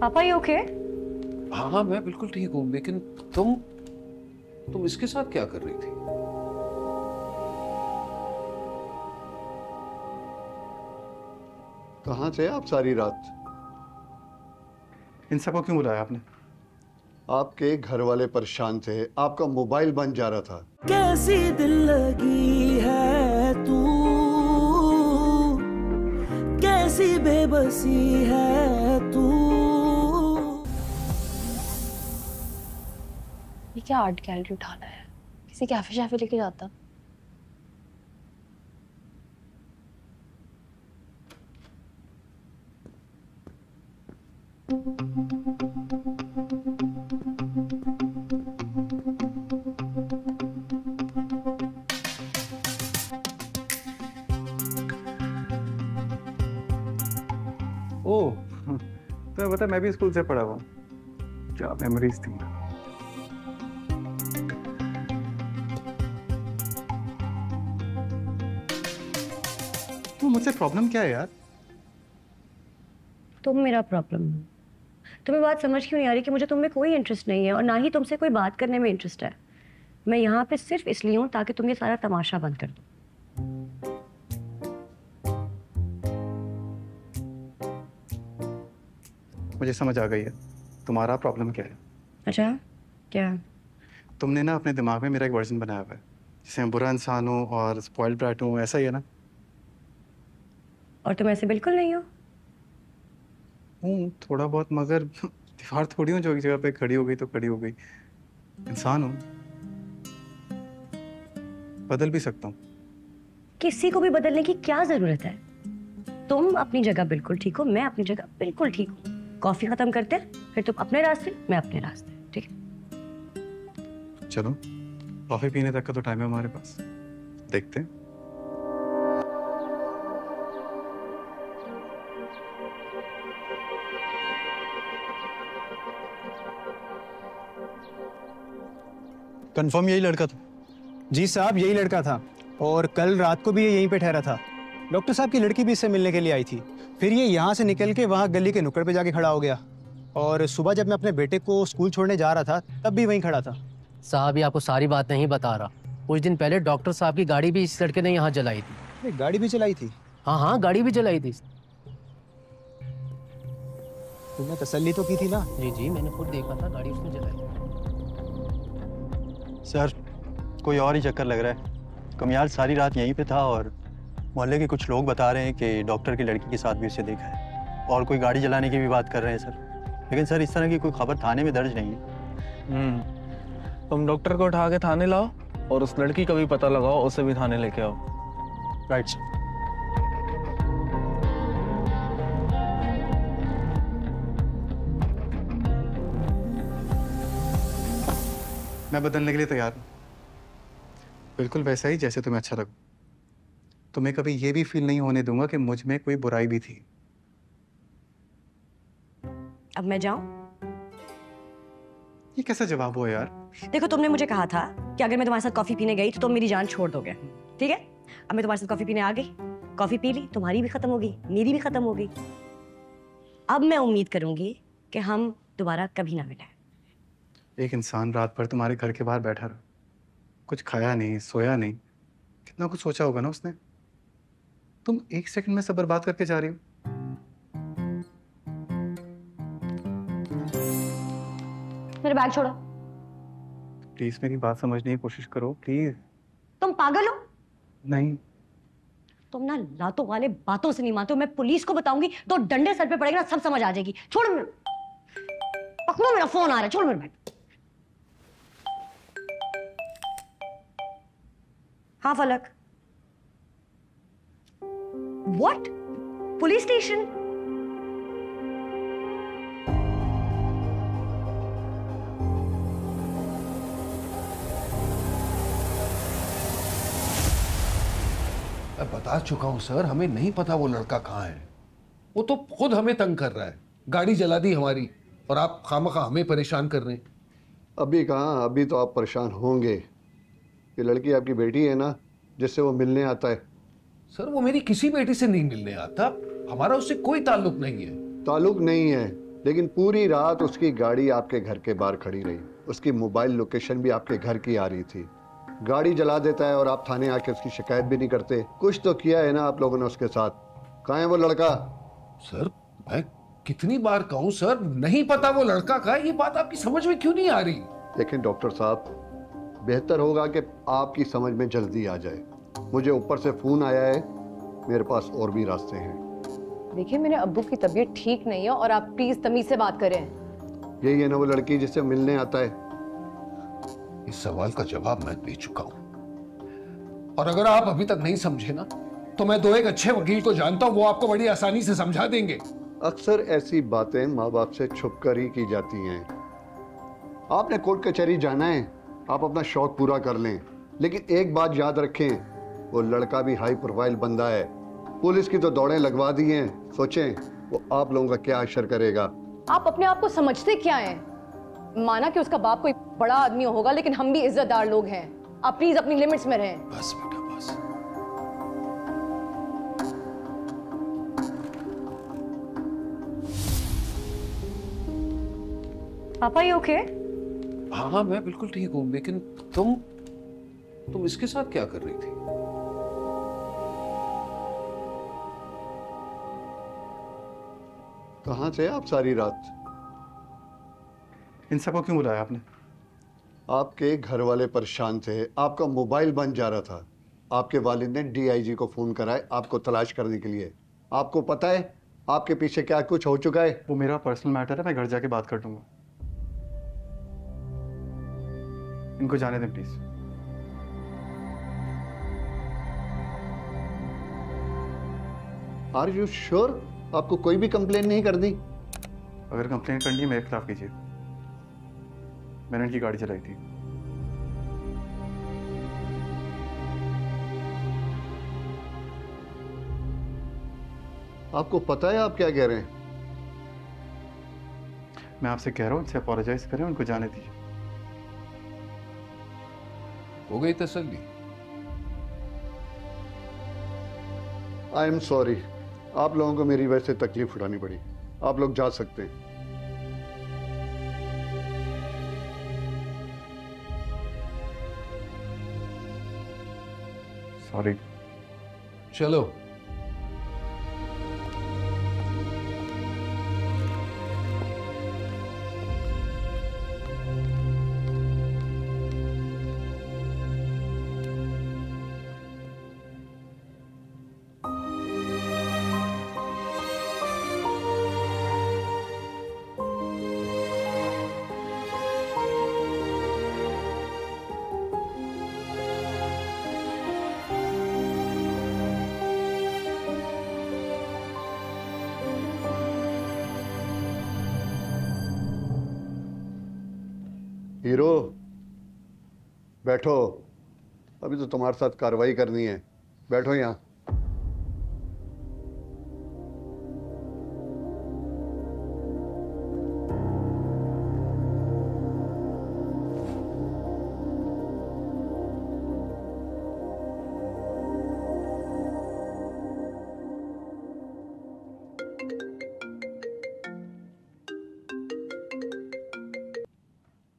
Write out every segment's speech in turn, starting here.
पापा ये ओके? हाँ हाँ मैं बिल्कुल ठीक हूँ, लेकिन तुम इसके साथ क्या कर रही थी? कहाँ थे आप सारी रात? इन सबको क्यों बुलाया आपने? आपके घर वाले परेशान थे, आपका मोबाइल बंद जा रहा था। कैसी दिल लगी है तू, कैसी बेबसी है तू। ये क्या आर्ट गैलरी उठाना है? किसी कैफे शैफे लेके जाता। ओह तुम्हें पता मैं भी स्कूल से पढ़ा हुआ, क्या मेमोरीज थी। तो मुझसे प्रॉब्लम क्या है यार? तुम मेरा प्रॉब्लम हो। तुम्हें बात समझ क्यों नहीं आ रही कि मुझे तुम में कोई इंटरेस्ट नहीं है और ना ही तुमसे कोई बात करने में इंटरेस्ट है। मैं यहाँ पे सिर्फ इसलिए हूँ ताकि तुम ये सारा तमाशा बंद कर दो। मुझे समझ आ गई है तुम्हारा प्रॉब्लम क्या है। अच्छा क्या? तुमने ना अपने दिमाग में मेरा एक वर्जन बनाया हुआ है, जिसे मैं बुरा इंसान हूँ और स्पॉइल्ड ब्रैट हूँ, ऐसा ही है ना? और तुम ऐसे बिल्कुल नहीं हो। हूँ थोड़ा बहुत, मगर दीवार थोड़ी हूँ जो एक जगह पे खड़ी हो गई तो खड़ी हो गई। इंसान हूँ, बदल भी सकता हूँ। किसी को भी बदलने की क्या जरूरत है? तुम अपनी जगह बिल्कुल ठीक हो, मैं अपनी जगह बिल्कुल ठीक हूँ। कॉफी खत्म करते हैं, फिर तुम अपने रास्ते, मैं अपने रास्ते, ठीक है? चलो कॉफी पीने तक का तो टाइम है हमारे पास, देखते हैं। कंफर्म यही लड़का था? जी साहब यही लड़का था, और कल रात को भी ये यहीं पे ठहरा था। डॉक्टर साहब की लड़की भी इससे मिलने के लिए आई थी, फिर ये यहाँ से निकल के वहाँ गली के नुक्कड़ पे जाके खड़ा हो गया, और सुबह जब मैं अपने बेटे को स्कूल छोड़ने जा रहा था तब भी वहीं खड़ा था। साहब ये आपको सारी बात नहीं बता रहा, कुछ दिन पहले डॉक्टर साहब की गाड़ी भी इस लड़के ने यहाँ जलाई थी। गाड़ी भी चलाई थी? हाँ हाँ गाड़ी भी जलाई थी। तुमने तसल्ली तो की थी ना? जी जी मैंने खुद देखा था, गाड़ी उसने जलाई। सर कोई और ही चक्कर लग रहा है। कमियाल सारी रात यहीं पे था और मोहल्ले के कुछ लोग बता रहे हैं कि डॉक्टर की लड़की के साथ भी उसे देखा है, और कोई गाड़ी जलाने की भी बात कर रहे हैं सर। लेकिन सर इस तरह की कोई खबर थाने में दर्ज नहीं है। तुम डॉक्टर को उठा के थाने लाओ और उस लड़की का भी पता लगाओ, उसे भी थाने लेके आओ। Right sir. मैं बदलने के लिए तैयार हूँ, बिल्कुल वैसा ही जैसे तुम्हें अच्छा लगे। तुम्हें कभी ये भी फील नहीं होने दूंगा कि मुझ में कोई बुराई भी थी। अब मैं जाऊं? ये कैसा जवाब हुआ यार? देखो तुमने मुझे कहा था कि अगर मैं तुम्हारे साथ कॉफी पीने गई तो तुम मेरी जान छोड़ दोगे, ठीक है? अब मैं तुम्हारे साथ कॉफी पीने आ गई, कॉफी पी ली, तुम्हारी भी खत्म हो गई, मेरी भी खत्म हो गई। अब मैं उम्मीद करूंगी कि हम दोबारा कभी ना मिलें। एक इंसान रात भर तुम्हारे घर के बाहर बैठा रहा, कुछ खाया नहीं, सोया नहीं, कितना कुछ सोचा होगा ना उसने। तुम एक सेकंड में सब बर्बाद करके जा रही हो। मेरा बैग छोड़ो। प्लीज मेरी बात समझने की कोशिश करो प्लीज। तुम पागल हो? नहीं। तुम ना लातों वाले बातों से नहीं मानते हो। मैं पुलिस को बताऊंगी तो डंडे सर पे पड़ेगा ना, सब समझ आ जाएगी। छोड़ पकड़ो, मेरा फोन आ रहा है, छोड़ मेरा बैग। हाँ फलक। व्हाट? Police station? मैं बता चुका हूं सर, हमें नहीं पता वो लड़का कहाँ है। वो तो खुद हमें तंग कर रहा है, गाड़ी जला दी हमारी, और आप खामखा हमें परेशान कर रहे हैं। अभी कहाँ, अभी तो आप परेशान होंगे। ये लड़की आपकी बेटी है ना, जिससे वो मिलने आता है। सर वो मेरी किसी बेटी से नहीं मिलने आता, हमारा उससे कोई ताल्लुक नहीं है। ताल्लुक नहीं है, लेकिन पूरी रात उसकी गाड़ी आपके घर के बाहर खड़ी रही। उसकी मोबाइल लोकेशन भी आपके घर की आ रही थी। गाड़ी जला देता है और आप थाने आके उसकी शिकायत भी नहीं करते। कुछ तो किया है ना आप लोगों ने उसके साथ। कहाँ है वो लड़का? सर मैं कितनी बार कहूं सर, नहीं पता वो लड़का कहाँ है। ये बात आपकी समझ में क्यों नहीं आ रही? लेकिन डॉक्टर साहब, बेहतर होगा कि आपकी समझ में जल्दी आ जाए। मुझे ऊपर से फोन आया है, मेरे पास और भी रास्ते हैं। देखिए मेरे अब्बू की तबीयत ठीक नहीं है और आप प्लीज तमीज से बात करें। यही है ना वो लड़की जिससे मिलने आता है? इस सवाल का जवाब मैं दे चुका हूं, और अगर आप अभी तक नहीं समझे ना, तो मैं दो एक अच्छे वकील को जानता हूं, वो आपको बड़ी आसानी से समझा देंगे। अक्सर ऐसी बातें माँ बाप से छुप कर ही की जाती हैं। आपने कोर्ट कचहरी जाना है, आप अपना शौक पूरा कर लें, लेकिन एक बात याद रखें, वो लड़का भी हाई प्रोफाइल बंदा है। पुलिस की तो दौड़ें लगवा दी हैं। सोचें वो आप लोगों का क्या असर करेगा। आप अपने आप को समझते क्या हैं? माना कि उसका बाप कोई बड़ा आदमी होगा, लेकिन हम भी इज्जतदार लोग हैं। आप प्लीज अपनी लिमिट्स में रहें। बस बेटा बस। पापा ये ओके? हाँ हाँ मैं बिल्कुल ठीक हूँ, लेकिन तुम इसके साथ क्या कर रही थी? कहाँ थे आप सारी रात? इन सबको क्यों बुलाया आपने? आपके घर वाले परेशान थे, आपका मोबाइल बंद जा रहा था। आपके वालिद ने डीआईजी को फोन कराए आपको तलाश करने के लिए। आपको पता है आपके पीछे क्या कुछ हो चुका है? वो मेरा पर्सनल मैटर है, मैं घर जाके बात कर लूंगा। इनको जाने दें प्लीज। Are you sure? आपको कोई भी कंप्लेन नहीं कर दी? अगर कंप्लेन करनी है मेरे खिलाफ कीजिए, मैंने इनकी गाड़ी चलाई थी। आपको पता है आप क्या कह रहे हैं? मैं आपसे कह रहा हूँ इनसे अपोलोजाइज करें, उनको जाने दीजिए। हो गई तसल्ली? आई एम सॉरी, आप लोगों को मेरी वजह से तकलीफ उठानी पड़ी। आप लोग जा सकते हैं। सॉरी। चलो। हीरो बैठो, अभी तो तुम्हारे साथ कार्रवाई करनी है। बैठो यहाँ।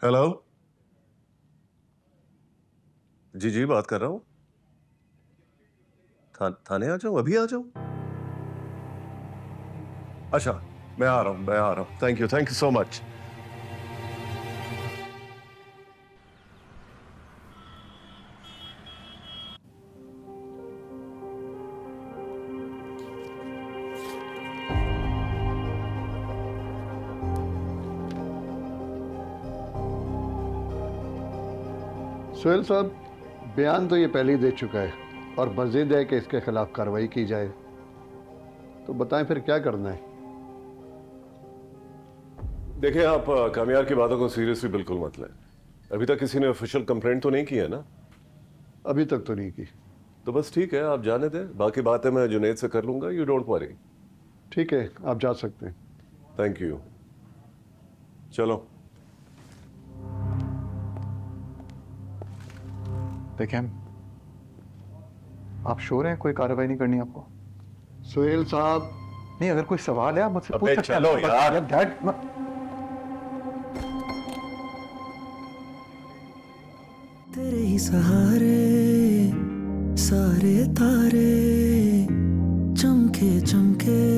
हेलो जी जी बात कर रहा हूँ। थाने आ जाऊँ? अभी आ जाऊँ? अच्छा मैं आ रहा हूँ। Thank you so much. Sohail साहब, बयान तो ये पहले ही दे चुका है और मज़ीद है कि इसके खिलाफ कार्रवाई की जाए। तो बताएं फिर क्या करना है? देखिए आप कामयार की बातों को सीरियसली बिल्कुल मत लें। अभी तक किसी ने ऑफिशियल कंप्लेंट तो नहीं की है ना? अभी तक तो नहीं की। तो बस ठीक है, आप जाने दें। बाकी बातें मैं जुनैद से कर लूंगा, यू डोंट वरी। ठीक है, आप जा सकते हैं। Thank you. चलो। देखें, आप श्योर हैं कोई कार्रवाई नहीं करनी आपको? सोहेल साहब, नहीं, अगर कोई सवाल है आप मुझसे पूछ अबे सकते हैं। चलो यार। डैड तेरे ही सहारे सारे तारे चमके चमके